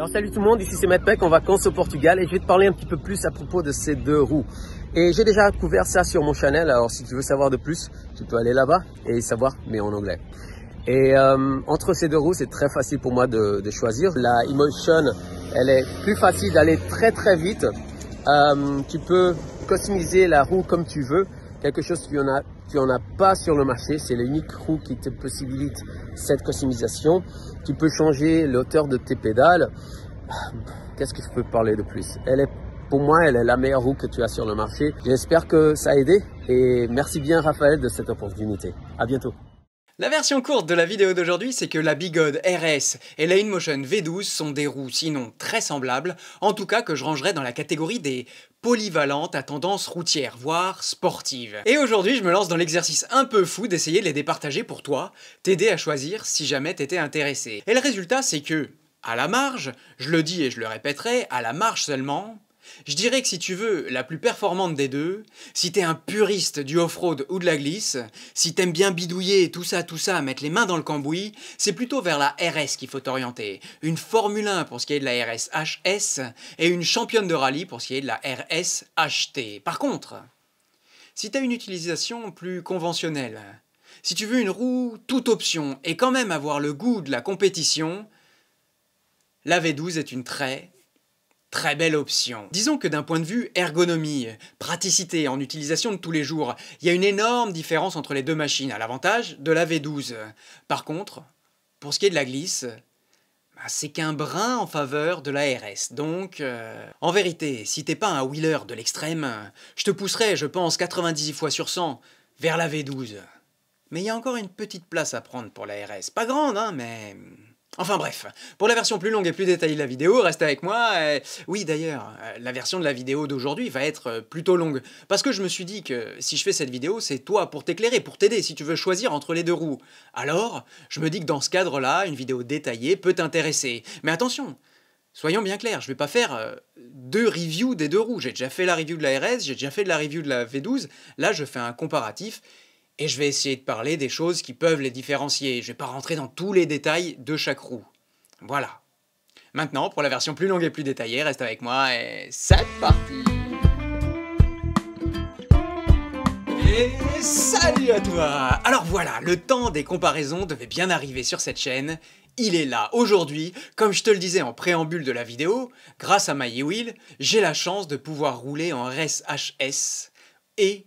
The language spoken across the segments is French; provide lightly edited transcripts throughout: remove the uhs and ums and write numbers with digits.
Alors salut tout le monde, ici c'est Matt Peck en vacances au Portugal et je vais te parler un petit peu plus à propos de ces deux roues. Et j'ai déjà couvert ça sur mon channel, alors si tu veux savoir de plus, tu peux aller là-bas et savoir, mais en anglais. Et entre ces deux roues, c'est très facile pour moi de choisir. La Emotion, elle est plus facile d'aller très très vite. Tu peux customiser la roue comme tu veux. Quelque chose que tu en as pas sur le marché, c'est l'unique roue qui te possibilite cette customisation. Tu peux changer l'auteur de tes pédales. Qu'est-ce que je peux parler de plus? Pour moi, elle est la meilleure roue que tu as sur le marché. J'espère que ça a aidé et merci bien Raphaël de cette opportunité. À bientôt. La version courte de la vidéo d'aujourd'hui, c'est que la Bigod RS et la InMotion V12 sont des roues sinon très semblables, en tout cas que je rangerais dans la catégorie des polyvalentes à tendance routière, voire sportive. Et aujourd'hui, je me lance dans l'exercice un peu fou d'essayer de les départager pour toi, t'aider à choisir si jamais t'étais intéressé. Et le résultat, c'est que, à la marge, je le dis et je le répéterai, à la marge seulement, je dirais que si tu veux la plus performante des deux, si t'es un puriste du off-road ou de la glisse, si t'aimes bien bidouiller tout ça, mettre les mains dans le cambouis, c'est plutôt vers la RS qu'il faut t'orienter. Une Formule 1 pour ce qui est de la RS HS et une championne de rallye pour ce qui est de la RS HT. Par contre, si t'as une utilisation plus conventionnelle, si tu veux une roue toute option et quand même avoir le goût de la compétition, la V12 est une très belle option. Disons que d'un point de vue ergonomie, praticité en utilisation de tous les jours, il y a une énorme différence entre les deux machines, à l'avantage de la V12. Par contre, pour ce qui est de la glisse, c'est qu'un brin en faveur de la RS. Donc, en vérité, si t'es pas un wheeler de l'extrême, je te pousserais, je pense, 90 fois sur 100 vers la V12. Mais il y a encore une petite place à prendre pour la RS. Pas grande, hein, mais... Enfin bref, pour la version plus longue et plus détaillée de la vidéo, reste avec moi. Oui d'ailleurs, la version de la vidéo d'aujourd'hui va être plutôt longue, parce que je me suis dit que si je fais cette vidéo, c'est toi pour t'éclairer, pour t'aider si tu veux choisir entre les deux roues. Alors, je me dis que dans ce cadre-là, une vidéo détaillée peut t'intéresser. Mais attention, soyons bien clairs, je vais pas faire deux reviews des deux roues. J'ai déjà fait la review de la RS, j'ai déjà fait la review de la V12, là je fais un comparatif. Et je vais essayer de parler des choses qui peuvent les différencier. Je vais pas rentrer dans tous les détails de chaque roue. Voilà. Maintenant, pour la version plus longue et plus détaillée, reste avec moi et c'est parti. Et salut à toi! Alors voilà, le temps des comparaisons devait bien arriver sur cette chaîne. Il est là. Aujourd'hui, comme je te le disais en préambule de la vidéo, grâce à MyWheel, j'ai la chance de pouvoir rouler en RS HS et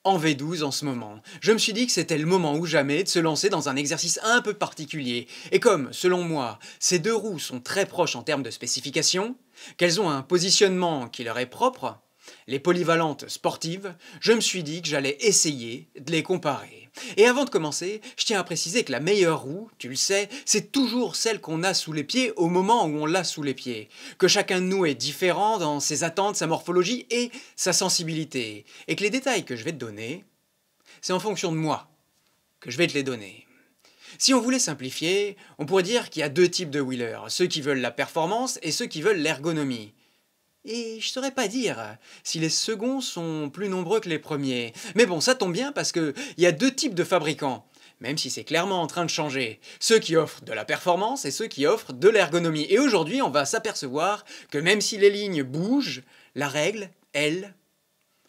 en V12 en ce moment. Je me suis dit que c'était le moment ou jamais de se lancer dans un exercice un peu particulier. Et comme, selon moi, ces deux roues sont très proches en termes de spécifications, qu'elles ont un positionnement qui leur est propre, les polyvalentes sportives, je me suis dit que j'allais essayer de les comparer. Et avant de commencer, je tiens à préciser que la meilleure roue, tu le sais, c'est toujours celle qu'on a sous les pieds au moment où on l'a sous les pieds. Que chacun de nous est différent dans ses attentes, sa morphologie et sa sensibilité. Et que les détails que je vais te donner, c'est en fonction de moi que je vais te les donner. Si on voulait simplifier, on pourrait dire qu'il y a deux types de wheelers, ceux qui veulent la performance et ceux qui veulent l'ergonomie. Et je saurais pas dire si les seconds sont plus nombreux que les premiers. Mais bon, ça tombe bien parce qu'il y a deux types de fabricants, même si c'est clairement en train de changer. Ceux qui offrent de la performance et ceux qui offrent de l'ergonomie. Et aujourd'hui, on va s'apercevoir que même si les lignes bougent, la règle, elle,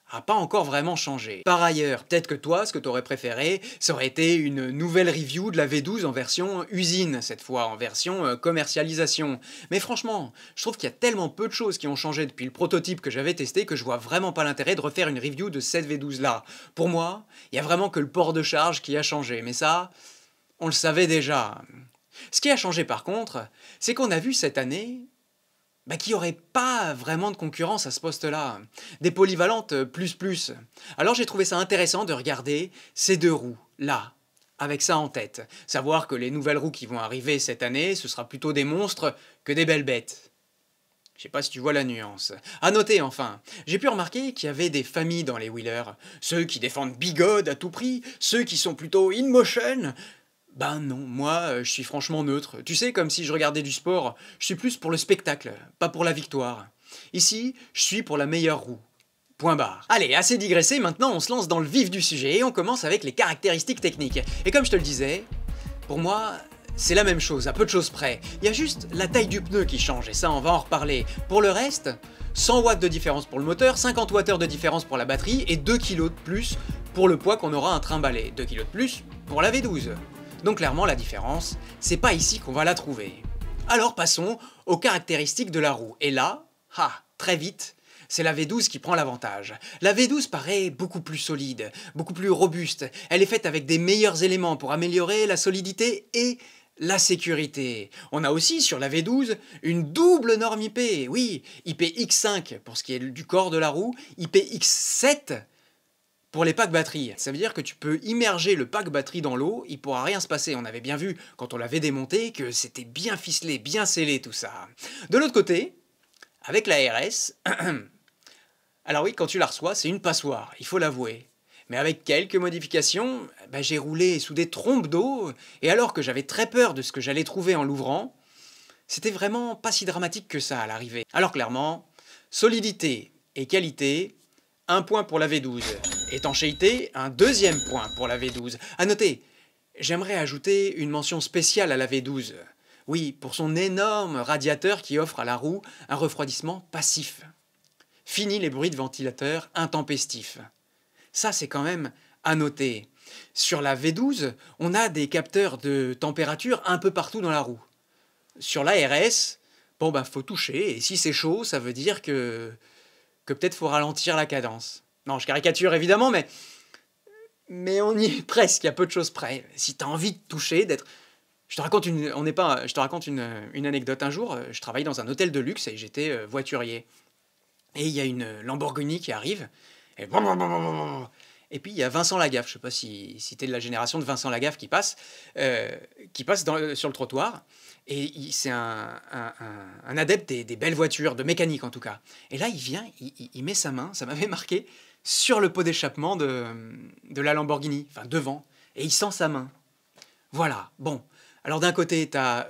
a pas encore vraiment changé. Par ailleurs, peut-être que toi, ce que tu aurais préféré, ça aurait été une nouvelle review de la V12 en version usine, cette fois, en version commercialisation. Mais franchement, je trouve qu'il y a tellement peu de choses qui ont changé depuis le prototype que j'avais testé que je vois vraiment pas l'intérêt de refaire une review de cette V12-là. Pour moi, il y a vraiment que le port de charge qui a changé, mais ça, on le savait déjà. Ce qui a changé par contre, c'est qu'on a vu cette année qu'il n'y aurait pas vraiment de concurrence à ce poste-là. Des polyvalentes plus. Alors j'ai trouvé ça intéressant de regarder ces deux roues, là, avec ça en tête. Savoir que les nouvelles roues qui vont arriver cette année, ce sera plutôt des monstres que des belles bêtes. Je sais pas si tu vois la nuance. À noter enfin, j'ai pu remarquer qu'il y avait des familles dans les wheelers. Ceux qui défendent Bigod à tout prix, ceux qui sont plutôt InMotion. Ben non, moi je suis franchement neutre. Tu sais, comme si je regardais du sport, je suis plus pour le spectacle, pas pour la victoire. Ici, je suis pour la meilleure roue. Point barre. Allez, assez digressé, maintenant on se lance dans le vif du sujet et on commence avec les caractéristiques techniques. Et comme je te le disais, pour moi, c'est la même chose, à peu de choses près. Il y a juste la taille du pneu qui change, et ça on va en reparler. Pour le reste, 100 watts de différence pour le moteur, 50 Wh de différence pour la batterie, et 2 kg de plus pour le poids qu'on aura un trimbalé. 2 kg de plus pour la V12. Donc clairement la différence, c'est pas ici qu'on va la trouver. Alors passons aux caractéristiques de la roue. Et là, très vite, c'est la V12 qui prend l'avantage. La V12 paraît beaucoup plus solide, beaucoup plus robuste. Elle est faite avec des meilleurs éléments pour améliorer la solidité et la sécurité. On a aussi sur la V12 une double norme IP. Oui, IPX5 pour ce qui est du corps de la roue, IPX7 pour les packs batterie. Ça veut dire que tu peux immerger le pack batterie dans l'eau, il pourra rien se passer. On avait bien vu quand on l'avait démonté que c'était bien ficelé, bien scellé tout ça. De l'autre côté, avec la RS, alors oui, quand tu la reçois, c'est une passoire, il faut l'avouer. Mais avec quelques modifications, j'ai roulé sous des trompes d'eau, et alors que j'avais très peur de ce que j'allais trouver en l'ouvrant, c'était vraiment pas si dramatique que ça à l'arrivée. Alors clairement, solidité et qualité, 1 point pour la V12. Étanchéité, un 2e point pour la V12. À noter, j'aimerais ajouter une mention spéciale à la V12. Oui, pour son énorme radiateur qui offre à la roue un refroidissement passif. Fini les bruits de ventilateur intempestifs. Ça, c'est quand même à noter. Sur la V12, on a des capteurs de température un peu partout dans la roue. Sur la RS, faut toucher, et si c'est chaud, ça veut dire que peut-être faut ralentir la cadence. Non, je caricature évidemment, mais on y est presque, il y a peu de choses près. Si tu as envie de toucher, d'être... Je te raconte une anecdote. Un jour, je travaillais dans un hôtel de luxe et j'étais voiturier. Et il y a une Lamborghini qui arrive, et puis il y a Vincent Lagaffe, je ne sais pas si tu es de la génération de Vincent Lagaffe qui passe sur le trottoir, et c'est un adepte des belles voitures, de mécanique en tout cas. Et là il vient, il met sa main, ça m'avait marqué, sur le pot d'échappement de la Lamborghini, enfin devant, et il sent sa main. Voilà, bon. Alors d'un côté, tu as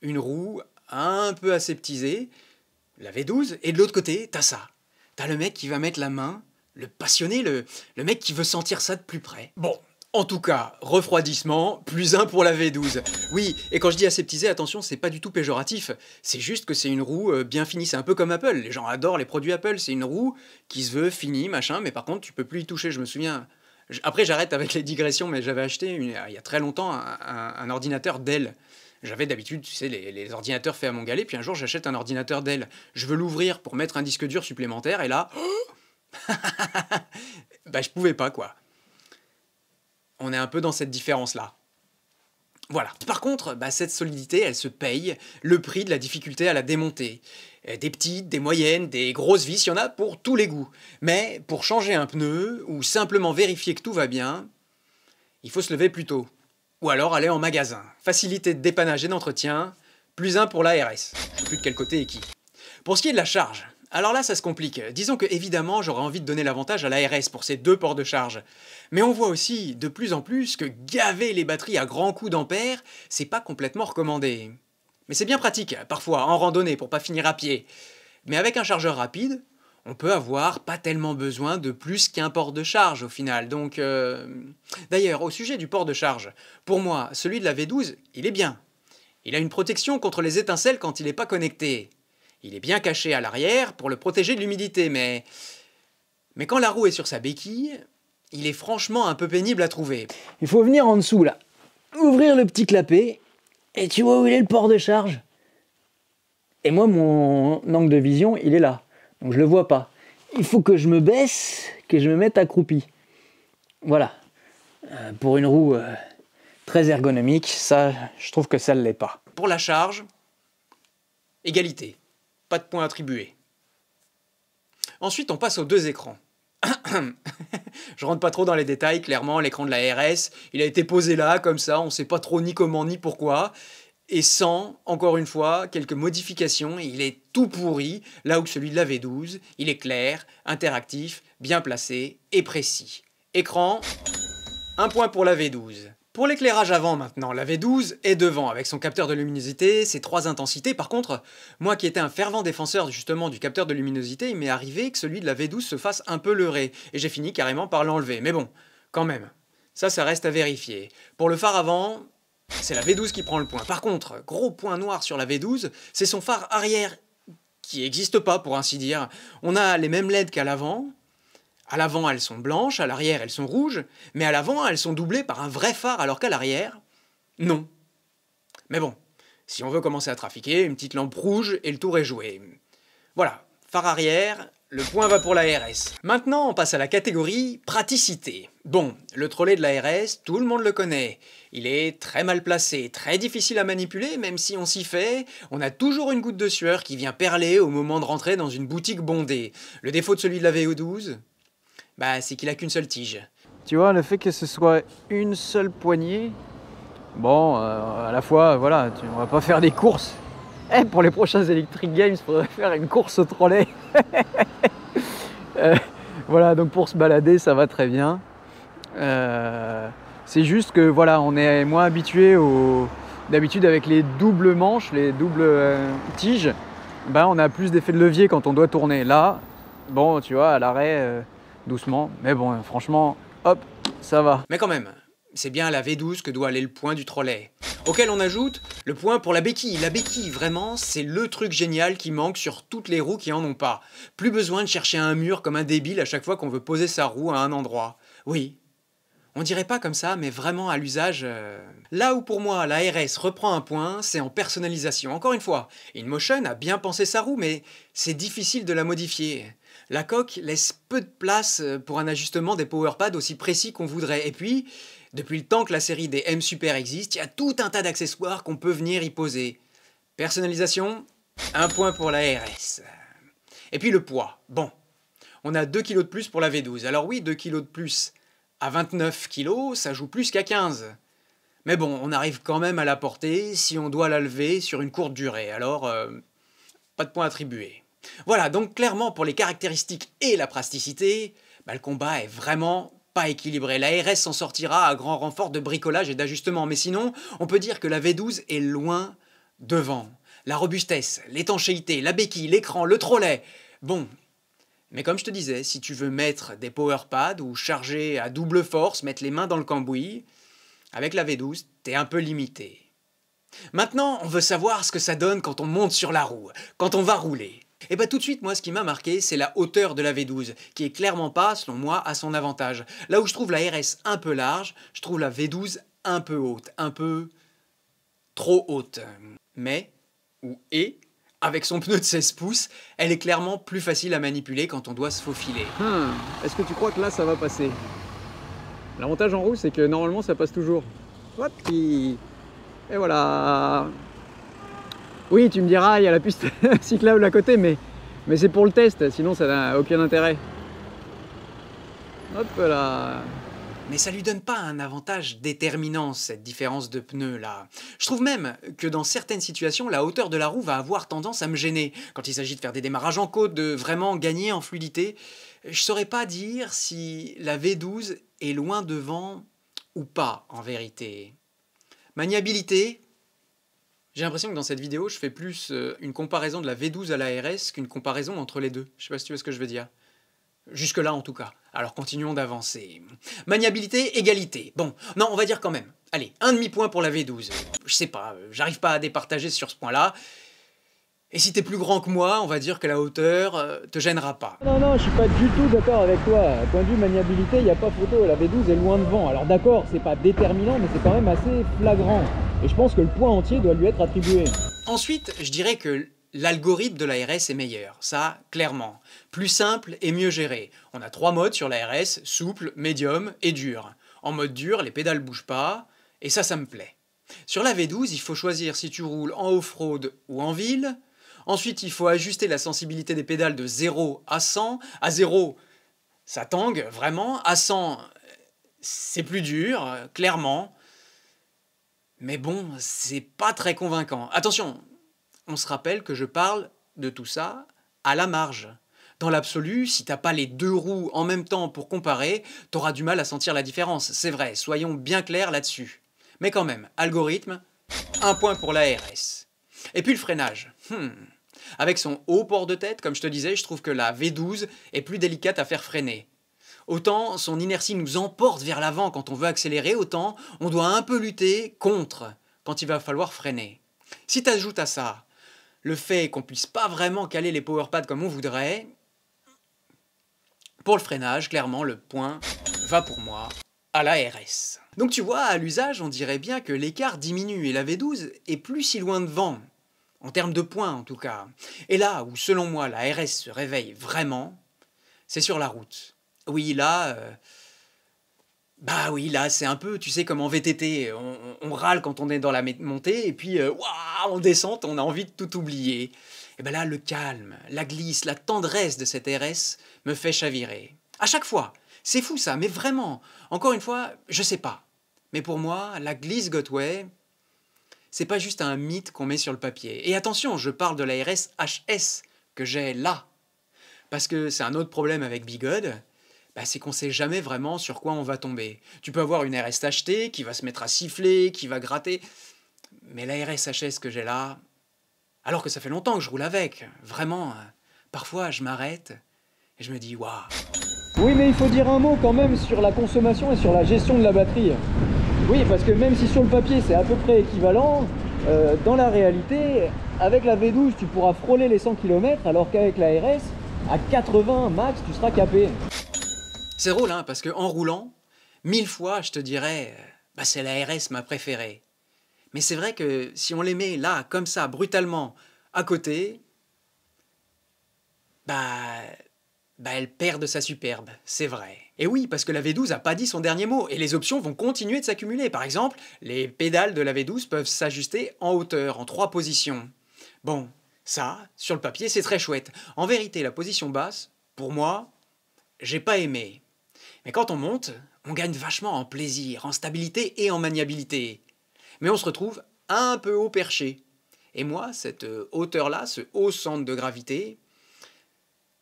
une roue un peu aseptisée, la V12, et de l'autre côté, t'as ça. T'as le mec qui va mettre la main, le passionné, le mec qui veut sentir ça de plus près. Bon, en tout cas, refroidissement, +1 pour la V12. Oui, et quand je dis aseptisé, attention, c'est pas du tout péjoratif. C'est juste que c'est une roue bien finie. C'est un peu comme Apple. Les gens adorent les produits Apple. C'est une roue qui se veut finie, machin, mais par contre, tu peux plus y toucher. Je me souviens... Après, j'arrête avec les digressions, mais j'avais acheté, il y a très longtemps, un ordinateur Dell. J'avais d'habitude, tu sais, les ordinateurs faits à mon galet, puis un jour j'achète un ordinateur Dell. Je veux l'ouvrir pour mettre un disque dur supplémentaire, et là... je pouvais pas, quoi. On est un peu dans cette différence-là. Voilà. Par contre, cette solidité, elle se paye le prix de la difficulté à la démonter. Des petites, des moyennes, des grosses vis, il y en a pour tous les goûts. Mais pour changer un pneu, ou simplement vérifier que tout va bien, il faut se lever plus tôt. Ou alors aller en magasin. Facilité de dépannage et d'entretien, +1 pour la RS. Je ne sais plus de quel côté et qui. Pour ce qui est de la charge, alors là ça se complique. Disons que évidemment j'aurais envie de donner l'avantage à la RS pour ces 2 ports de charge. Mais on voit aussi de plus en plus que gaver les batteries à grands coups d'ampères, c'est pas complètement recommandé. Mais c'est bien pratique, parfois, en randonnée, pour pas finir à pied. Mais avec un chargeur rapide, on peut avoir pas tellement besoin de plus qu'un port de charge au final. Donc, d'ailleurs, au sujet du port de charge, pour moi, celui de la V12, il est bien. Il a une protection contre les étincelles quand il n'est pas connecté. Il est bien caché à l'arrière pour le protéger de l'humidité, mais quand la roue est sur sa béquille, il est franchement un peu pénible à trouver. Il faut venir en dessous, là. Ouvrir le petit clapet, et tu vois où il est le port de charge? Et moi, mon angle de vision, il est là. Donc je le vois pas. Il faut que je me baisse, que je me mette accroupi. Voilà. Pour une roue très ergonomique, ça, je trouve que ça ne l'est pas. Pour la charge, égalité. Pas de points attribués. Ensuite, on passe aux 2 écrans. Je rentre pas trop dans les détails, clairement, l'écran de la RS, il a été posé là, comme ça, on sait pas trop ni comment ni pourquoi. Et sans, encore une fois, quelques modifications, il est tout pourri, là où celui de la V12, il est clair, interactif, bien placé et précis. Écran, 1 point pour la V12. Pour l'éclairage avant maintenant, la V12 est devant, avec son capteur de luminosité, ses 3 intensités. Par contre, moi qui étais un fervent défenseur justement du capteur de luminosité, il m'est arrivé que celui de la V12 se fasse un peu leurrer, et j'ai fini carrément par l'enlever. Mais bon, quand même, ça reste à vérifier. Pour le phare avant, c'est la V12 qui prend le point. Par contre, gros point noir sur la V12, c'est son phare arrière, qui n'existe pas pour ainsi dire. On a les mêmes LED qu'à l'avant. À l'avant, elles sont blanches, à l'arrière, elles sont rouges, mais à l'avant, elles sont doublées par un vrai phare, alors qu'à l'arrière, non. Mais bon, si on veut commencer à trafiquer, une petite lampe rouge et le tour est joué. Voilà, phare arrière, le point va pour la RS. Maintenant, on passe à la catégorie praticité. Bon, le trolley de la RS, tout le monde le connaît. Il est très mal placé, très difficile à manipuler, même si on s'y fait, on a toujours une goutte de sueur qui vient perler au moment de rentrer dans une boutique bondée. Le défaut de celui de la VO12, bah, c'est qu'il a qu'une seule tige. Tu vois, le fait que ce soit une seule poignée, bon, à la fois, voilà, on va pas faire des courses. Pour les prochains Electric Games, il faudrait faire une course au trolley. Voilà, donc pour se balader, ça va très bien. C'est juste que voilà, on est moins habitué d'habitude avec les doubles manches, les doubles tiges, ben, on a plus d'effet de levier quand on doit tourner. Là, bon, tu vois, à l'arrêt, doucement, mais bon, franchement, hop, ça va. Mais quand même, c'est bien à la V12 que doit aller le point du trolley. Auquel on ajoute le point pour la béquille. La béquille, vraiment, c'est le truc génial qui manque sur toutes les roues qui en ont pas. Plus besoin de chercher un mur comme un débile à chaque fois qu'on veut poser sa roue à un endroit. Oui, on dirait pas comme ça, mais vraiment à l'usage... Là où pour moi la RS reprend un point, c'est en personnalisation. Encore une fois, InMotion a bien pensé sa roue, mais c'est difficile de la modifier. La coque laisse peu de place pour un ajustement des powerpads aussi précis qu'on voudrait. Et puis, depuis le temps que la série des M Super existe, il y a tout un tas d'accessoires qu'on peut venir y poser. Personnalisation, un point pour la RS. Et puis le poids. Bon, on a 2 kg de plus pour la V12. Alors oui, 2 kg de plus à 29 kg, ça joue plus qu'à 15. Mais bon, on arrive quand même à la porter si on doit la lever sur une courte durée. Alors, pas de point attribué. Voilà, donc clairement pour les caractéristiques et la praticité, bah, le combat est vraiment pas équilibré. La RS s'en sortira à grand renfort de bricolage et d'ajustement, mais sinon, on peut dire que la V12 est loin devant. La robustesse, l'étanchéité, la béquille, l'écran, le trolley, bon. Mais comme je te disais, si tu veux mettre des powerpads ou charger à double force, mettre les mains dans le cambouis, avec la V12, t'es un peu limité. Maintenant, on veut savoir ce que ça donne quand on monte sur la roue, quand on va rouler. Et bah tout de suite, moi, ce qui m'a marqué, c'est la hauteur de la V12, qui est clairement pas, selon moi, à son avantage. Là où je trouve la RS un peu large, je trouve la V12 un peu haute, un peu trop haute. Mais, avec son pneu de 16 pouces, elle est clairement plus facile à manipuler quand on doit se faufiler. Est-ce que tu crois que là, ça va passer? L'avantage en roue, c'est que normalement, ça passe toujours. Hop, et voilà. Oui, tu me diras, il y a la piste cyclable à côté, mais c'est pour le test, sinon ça n'a aucun intérêt. Hop là. Mais ça lui donne pas un avantage déterminant, cette différence de pneus là. Je trouve même que dans certaines situations, la hauteur de la roue va avoir tendance à me gêner. Quand il s'agit de faire des démarrages en côte, de vraiment gagner en fluidité, je saurais pas dire si la V12 est loin devant ou pas en vérité. Maniabilité, j'ai l'impression que dans cette vidéo, je fais plus une comparaison de la V12 à la RS qu'une comparaison entre les deux. Je sais pas si tu vois ce que je veux dire. Jusque-là en tout cas. Alors continuons d'avancer. Maniabilité, égalité. Bon, non, on va dire quand même. Allez, un demi-point pour la V12. Je sais pas, j'arrive pas à départager sur ce point-là. Et si t'es plus grand que moi, on va dire que la hauteur te gênera pas. Non, je suis pas du tout d'accord avec toi. Point de vue maniabilité, il n'y a pas photo. La V12 est loin devant. Alors d'accord, c'est pas déterminant, mais c'est quand même assez flagrant. Et je pense que le point entier doit lui être attribué. Ensuite, je dirais que l'algorithme de la RS est meilleur, ça, clairement. Plus simple et mieux géré. On a 3 modes sur la RS, souple, médium et dur. En mode dur, les pédales bougent pas, et ça me plaît. Sur la V12, il faut choisir si tu roules en off-road ou en ville. Ensuite, il faut ajuster la sensibilité des pédales de 0 à 100. À 0, ça tangue, vraiment. À 100, c'est plus dur, clairement. Mais bon, c'est pas très convaincant. Attention, on se rappelle que je parle de tout ça à la marge. Dans l'absolu, si t'as pas les deux roues en même temps pour comparer, t'auras du mal à sentir la différence. C'est vrai, soyons bien clairs là-dessus. Mais quand même, algorithme, un point pour la RS. Et puis le freinage. Avec son haut port de tête, comme je te disais, je trouve que la V12 est plus délicate à faire freiner. Autant son inertie nous emporte vers l'avant quand on veut accélérer, autant on doit un peu lutter contre quand il va falloir freiner. Si tu ajoutes à ça le fait qu'on puisse pas vraiment caler les power pads comme on voudrait, pour le freinage, clairement, le point va pour moi à la RS. Donc tu vois, à l'usage, on dirait bien que l'écart diminue et la V12 est plus si loin devant, en termes de points en tout cas. Et là où, selon moi, la RS se réveille vraiment, c'est sur la route. Oui, là... Bah oui, là, c'est un peu, tu sais, comme en VTT, on râle quand on est dans la montée, et puis, waouh, en descente, on a envie de tout oublier. Et ben là, le calme, la glisse, la tendresse de cette RS me fait chavirer. À chaque fois. C'est fou ça, mais vraiment. Encore une fois, je sais pas. Mais pour moi, la glisse Gotway, c'est pas juste un mythe qu'on met sur le papier. Et attention, je parle de la RS HS que j'ai là. Parce que c'est un autre problème avec Bigod, bah, c'est qu'on sait jamais vraiment sur quoi on va tomber. Tu peux avoir une RS achetée qui va se mettre à siffler, qui va gratter. Mais la RS HS que j'ai là, alors que ça fait longtemps que je roule avec, vraiment, parfois je m'arrête et je me dis waouh. Oui, mais il faut dire un mot quand même sur la consommation et sur la gestion de la batterie. Oui, parce que même si sur le papier c'est à peu près équivalent, dans la réalité, avec la V12 tu pourras frôler les 100 km, alors qu'avec la RS, à 80 max, tu seras capé. C'est drôle, hein, parce qu'en roulant, 1000 fois, je te dirais, bah, c'est la RS ma préférée. Mais c'est vrai que si on les met là, comme ça, brutalement, à côté, bah elle perd de sa superbe, c'est vrai. Et oui, parce que la V12 a pas dit son dernier mot, et les options vont continuer de s'accumuler. Par exemple, les pédales de la V12 peuvent s'ajuster en hauteur, en 3 positions. Bon, ça, sur le papier, c'est très chouette. En vérité, la position basse, pour moi, j'ai pas aimé. Mais quand on monte, on gagne vachement en plaisir, en stabilité et en maniabilité. Mais on se retrouve un peu haut perché. Et moi, cette hauteur-là, ce haut centre de gravité,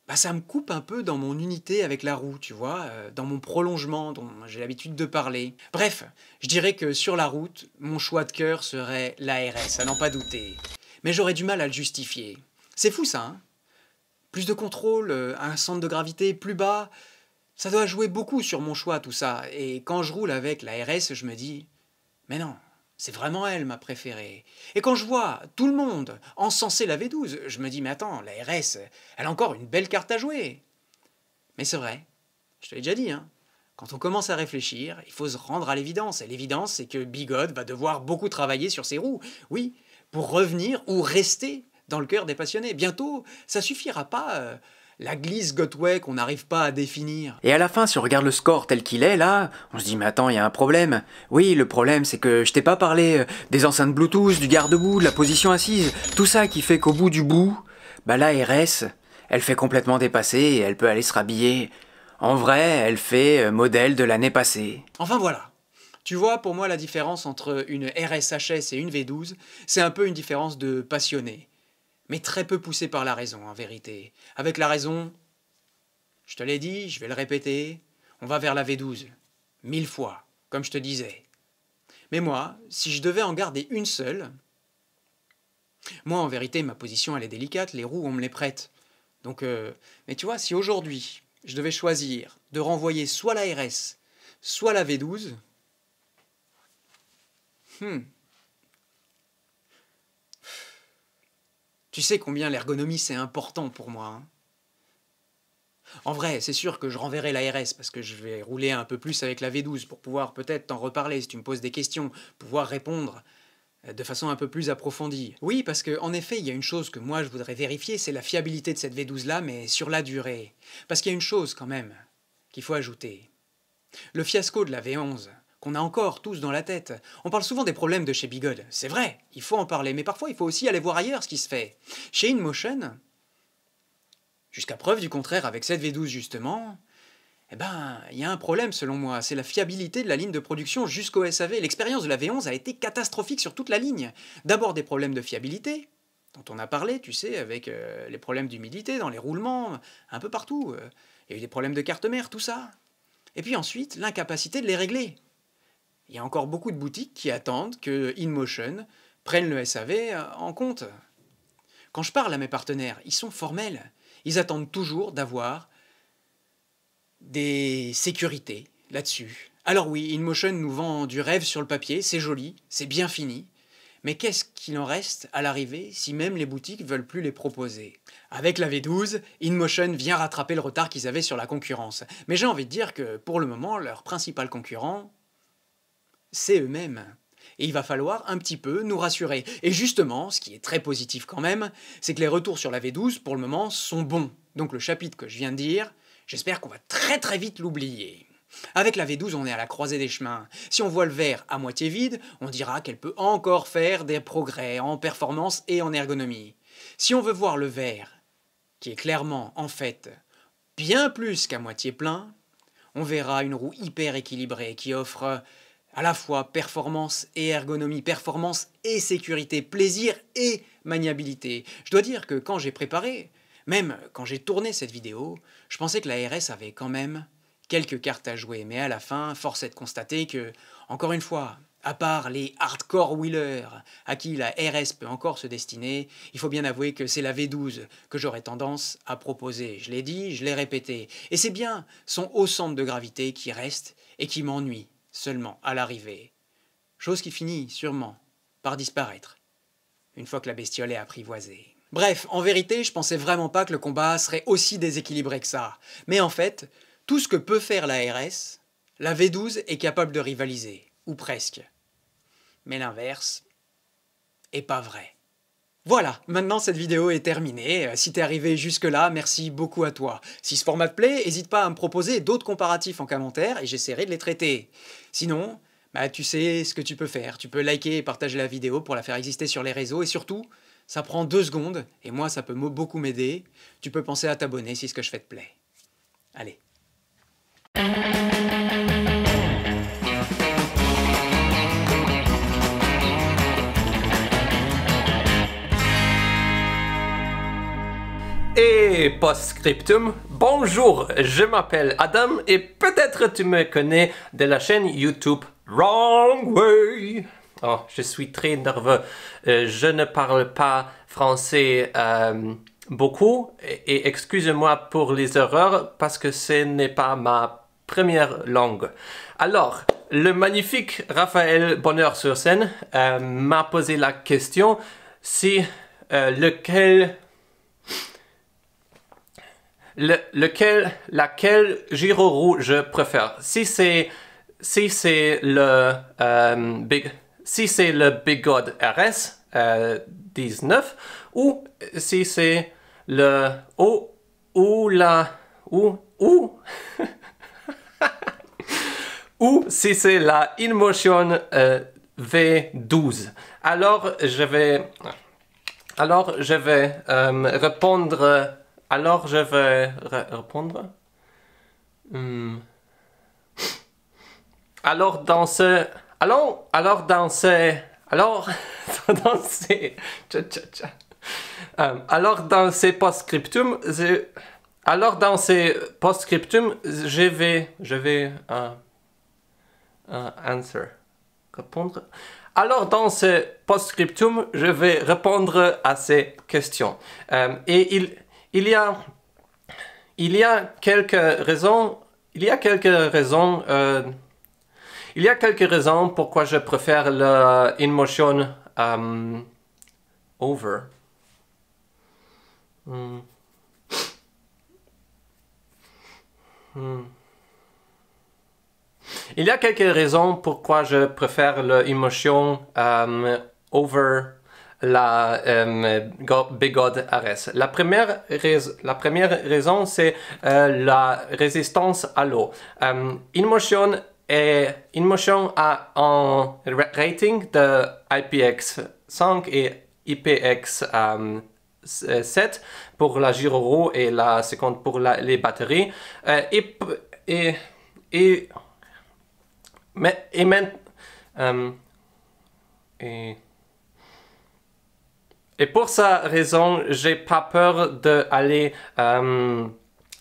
bah ça me coupe un peu dans mon unité avec la roue, tu vois, dans mon prolongement dont j'ai l'habitude de parler. Bref, je dirais que sur la route, mon choix de cœur serait la RS, à n'en pas douter. Mais j'aurais du mal à le justifier. C'est fou ça, hein? Plus de contrôle, un centre de gravité plus bas, ça doit jouer beaucoup sur mon choix tout ça. Et quand je roule avec la RS, je me dis, mais non, c'est vraiment elle ma préférée. Et quand je vois tout le monde encenser la V12, je me dis, mais attends, la RS, elle a encore une belle carte à jouer. Mais c'est vrai, je te l'ai déjà dit, hein. Quand on commence à réfléchir, il faut se rendre à l'évidence. Et l'évidence, c'est que Bigod va devoir beaucoup travailler sur ses roues. Oui, pour revenir ou rester dans le cœur des passionnés. Bientôt, ça suffira pas... la glisse Gotway qu'on n'arrive pas à définir. Et à la fin, si on regarde le score tel qu'il est, là, on se dit, mais attends, il y a un problème. Oui, le problème, c'est que je t'ai pas parlé des enceintes Bluetooth, du garde-boue, de la position assise, tout ça qui fait qu'au bout du bout, bah la RS, elle fait complètement dépasser et elle peut aller se rhabiller. En vrai, elle fait modèle de l'année passée. Enfin voilà. Tu vois, pour moi, la différence entre une RS HS et une V12, c'est un peu une différence de passionné. Mais très peu poussé par la raison, en vérité. Avec la raison, je te l'ai dit, je vais le répéter, on va vers la V12. 1000 fois, comme je te disais. Mais moi, si je devais en garder une seule... Moi, en vérité, ma position, elle est délicate, les roues, on me les prête. Donc, mais tu vois, si aujourd'hui, je devais choisir de renvoyer soit la RS, soit la V12... Tu sais combien l'ergonomie c'est important pour moi. Hein. En vrai, c'est sûr que je renverrai la RS parce que je vais rouler un peu plus avec la V12 pour pouvoir peut-être t'en reparler si tu me poses des questions, pouvoir répondre de façon un peu plus approfondie. Oui, parce qu'en effet, il y a une chose que moi je voudrais vérifier, c'est la fiabilité de cette V12-là, mais sur la durée. Parce qu'il y a une chose quand même qu'il faut ajouter. Le fiasco de la V11, qu'on a encore tous dans la tête. On parle souvent des problèmes de chez Bigod. C'est vrai, il faut en parler, mais parfois il faut aussi aller voir ailleurs ce qui se fait. Chez InMotion, jusqu'à preuve du contraire avec cette V12 justement, eh ben, il y a un problème selon moi, c'est la fiabilité de la ligne de production jusqu'au SAV. L'expérience de la V11 a été catastrophique sur toute la ligne. D'abord des problèmes de fiabilité, dont on a parlé, tu sais, avec les problèmes d'humidité dans les roulements, un peu partout. Il y a eu des problèmes de carte mère, tout ça. Et puis ensuite, l'incapacité de les régler. Il y a encore beaucoup de boutiques qui attendent que InMotion prenne le SAV en compte. Quand je parle à mes partenaires, ils sont formels. Ils attendent toujours d'avoir des sécurités là-dessus. Alors oui, InMotion nous vend du rêve sur le papier, c'est joli, c'est bien fini, mais qu'est-ce qu'il en reste à l'arrivée si même les boutiques veulent plus les proposer? Avec la V12, InMotion vient rattraper le retard qu'ils avaient sur la concurrence. Mais j'ai envie de dire que pour le moment, leur principal concurrent, c'est eux-mêmes. Et il va falloir un petit peu nous rassurer. Et justement, ce qui est très positif quand même, c'est que les retours sur la V12, pour le moment, sont bons. Donc le chapitre que je viens de dire, j'espère qu'on va très vite l'oublier. Avec la V12, on est à la croisée des chemins. Si on voit le verre à moitié vide, on dira qu'elle peut encore faire des progrès en performance et en ergonomie. Si on veut voir le verre, qui est clairement, en fait, bien plus qu'à moitié plein, on verra une roue hyper équilibrée qui offre à la fois performance et ergonomie, performance et sécurité, plaisir et maniabilité. Je dois dire que quand j'ai préparé, même quand j'ai tourné cette vidéo, je pensais que la RS avait quand même quelques cartes à jouer, mais à la fin, force est de constater que, encore une fois, à part les hardcore wheelers à qui la RS peut encore se destiner, il faut bien avouer que c'est la V12 que j'aurais tendance à proposer. Je l'ai dit, je l'ai répété. Et c'est bien son haut centre de gravité qui reste et qui m'ennuie seulement à l'arrivée. Chose qui finit sûrement par disparaître une fois que la bestiole est apprivoisée. Bref, en vérité, je pensais vraiment pas que le combat serait aussi déséquilibré que ça. Mais en fait, tout ce que peut faire la RS, la V12 est capable de rivaliser, ou presque. Mais l'inverse est pas vrai. Voilà, maintenant cette vidéo est terminée. Si t'es arrivé jusque-là, merci beaucoup à toi. Si ce format te plaît, n'hésite pas à me proposer d'autres comparatifs en commentaire et j'essaierai de les traiter. Sinon, tu sais ce que tu peux faire. Tu peux liker et partager la vidéo pour la faire exister sur les réseaux et surtout, ça prend 2 secondes et moi ça peut beaucoup m'aider. Tu peux penser à t'abonner si ce que je fais te plaît. Allez. Et post-scriptum, bonjour, je m'appelle Adam et peut-être tu me connais de la chaîne YouTube Wrong Way. Oh, je suis très nerveux, je ne parle pas français beaucoup et excusez-moi pour les erreurs parce que ce n'est pas ma première langue. Alors, le magnifique Raphaël Bonheur-sur-Scène m'a posé la question si laquelle gyroroue je préfère. Si c'est le Bigod RS 19 ou si c'est le ou si c'est la InMotion V12. Alors je vais répondre. Alors je vais répondre. Alors dans ces post-scriptum, je vais answer. Répondre. Alors dans ce post-scriptum, je vais répondre à ces questions. Et il y a quelques raisons pourquoi je préfère le InMotion over. Il y a quelques raisons pourquoi je préfère le InMotion over la Bigod RS. La première raison, c'est la résistance à l'eau. InMotion a un rating de IPX5 et IPX7 pour la gyroroue et la seconde pour les batteries. Et pour sa raison, j'ai pas peur d'aller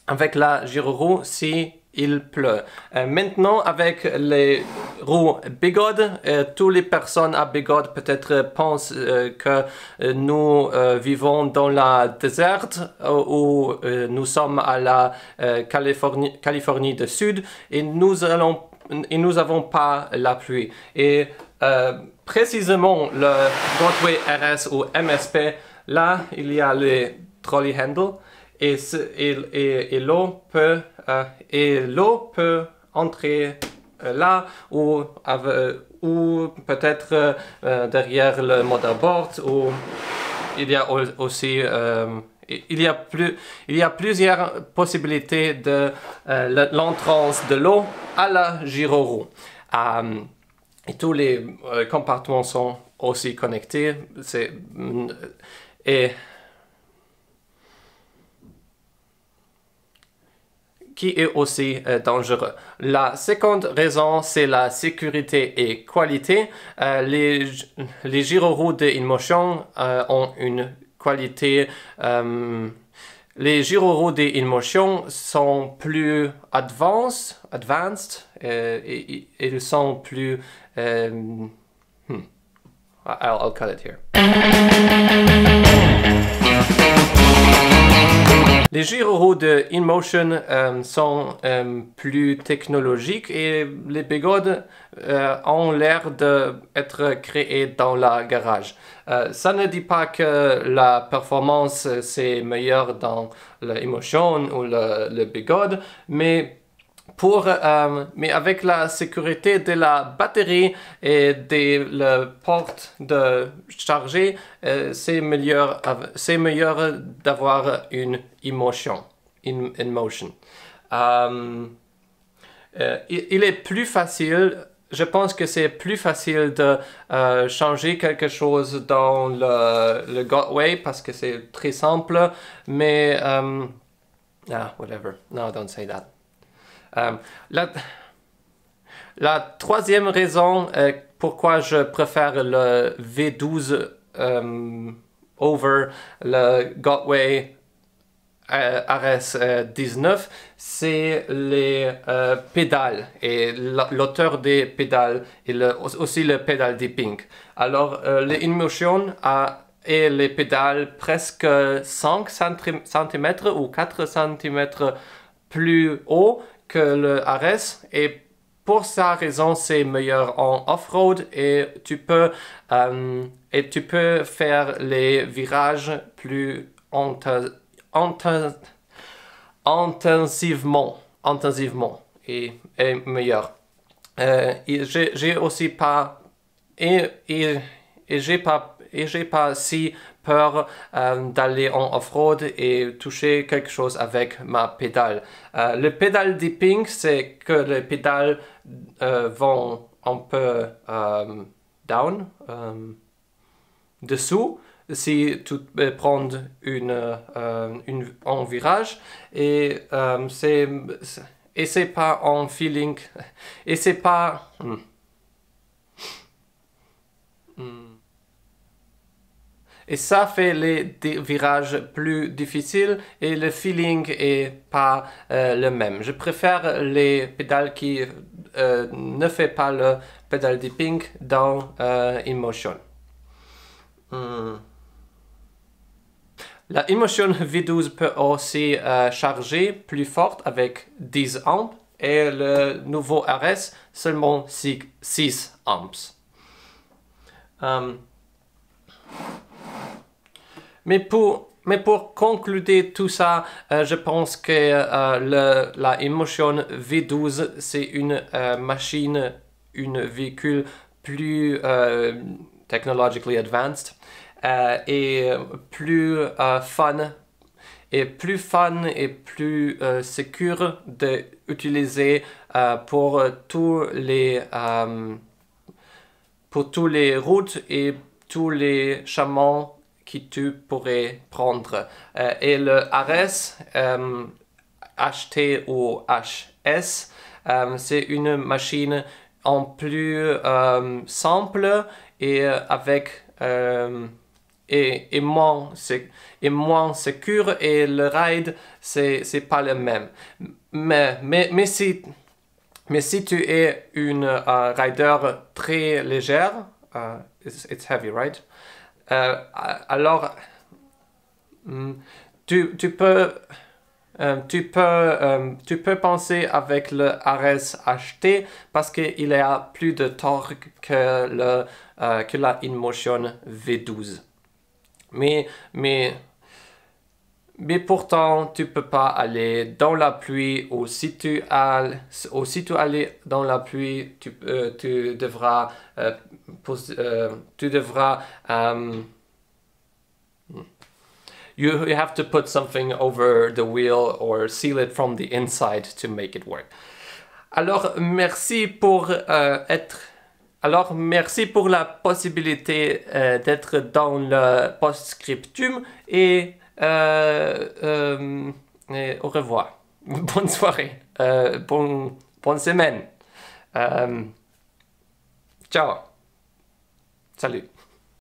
avec la gyroroue si il pleut. Maintenant, avec les roues Bigod, toutes les personnes à Bigod peut-être pensent que nous vivons dans la déserte où nous sommes à la Californie du Sud et nous n'avons pas la pluie. Et précisément le Godway RS ou MSP, là, il y a les trolley handles et l'eau peut entrer là ou peut-être derrière le motherboard ou il y a aussi il y a plusieurs possibilités de l'entrance de l'eau à la gyroroue. Et tous les compartiments sont aussi connectés. Qui est aussi dangereux. La seconde raison, c'est la sécurité et qualité. Les gyroroues de InMotion ont une qualité. Les gyroroues de InMotion sont plus advanced et ils sont plus. I'll cut it here. Les gyroroues de InMotion sont plus technologiques et les Bigod ont l'air d'être créés dans la garage. Ça ne dit pas que la performance c'est meilleur dans le InMotion ou le Bigod, mais avec la sécurité de la batterie et la porte de charger, c'est meilleur d'avoir une InMotion. Il est plus facile, je pense que c'est plus facile de changer quelque chose dans le Godway parce que c'est très simple, mais whatever, no, don't say that. La troisième raison pourquoi je préfère le V12 over le Godway RS19, c'est les pédales et l'auteur des pédales et aussi le pédale dipping. Alors, le InMotion et les pédales presque 5 cm ou 4 cm plus haut que le RS et pour sa raison c'est meilleur en off-road et tu peux faire les virages plus intensivement et meilleur. J'ai aussi pas j'ai pas si peur d'aller en off-road et toucher quelque chose avec ma pédale. Le pédale dipping, c'est que les pédales vont un peu down, dessous, si tu prends un virage et c'est pas en feeling et c'est pas et ça fait les virages plus difficiles et le feeling est pas le même. Je préfère les pédales qui ne font pas le pédale dipping dans InMotion. La InMotion V12 peut aussi charger plus fort avec 10 amps et le nouveau RS seulement 6 amps. Mais pour conclure tout ça, je pense que la InMotion V12 c'est une machine, un véhicule plus technologically advanced et plus fun et plus secure d'utiliser pour tous les routes et tous les chemins que tu pourrais prendre. Et le RS HT ou HS, c'est une machine en plus simple et avec et moins secure et le ride c'est pas le même. mais si tu es une rider très légère, it's heavy, right? Alors, tu peux penser avec le RS HT parce qu'il a plus de torque que la InMotion V12. Mais pourtant, tu peux pas aller dans la pluie, ou si tu allais dans la pluie, tu devras you have to put something over the wheel or seal it from the inside to make it work. Alors, merci pour la possibilité d'être dans le post-scriptum et au revoir. Bonne soirée. Bonne semaine. Ciao. Salut.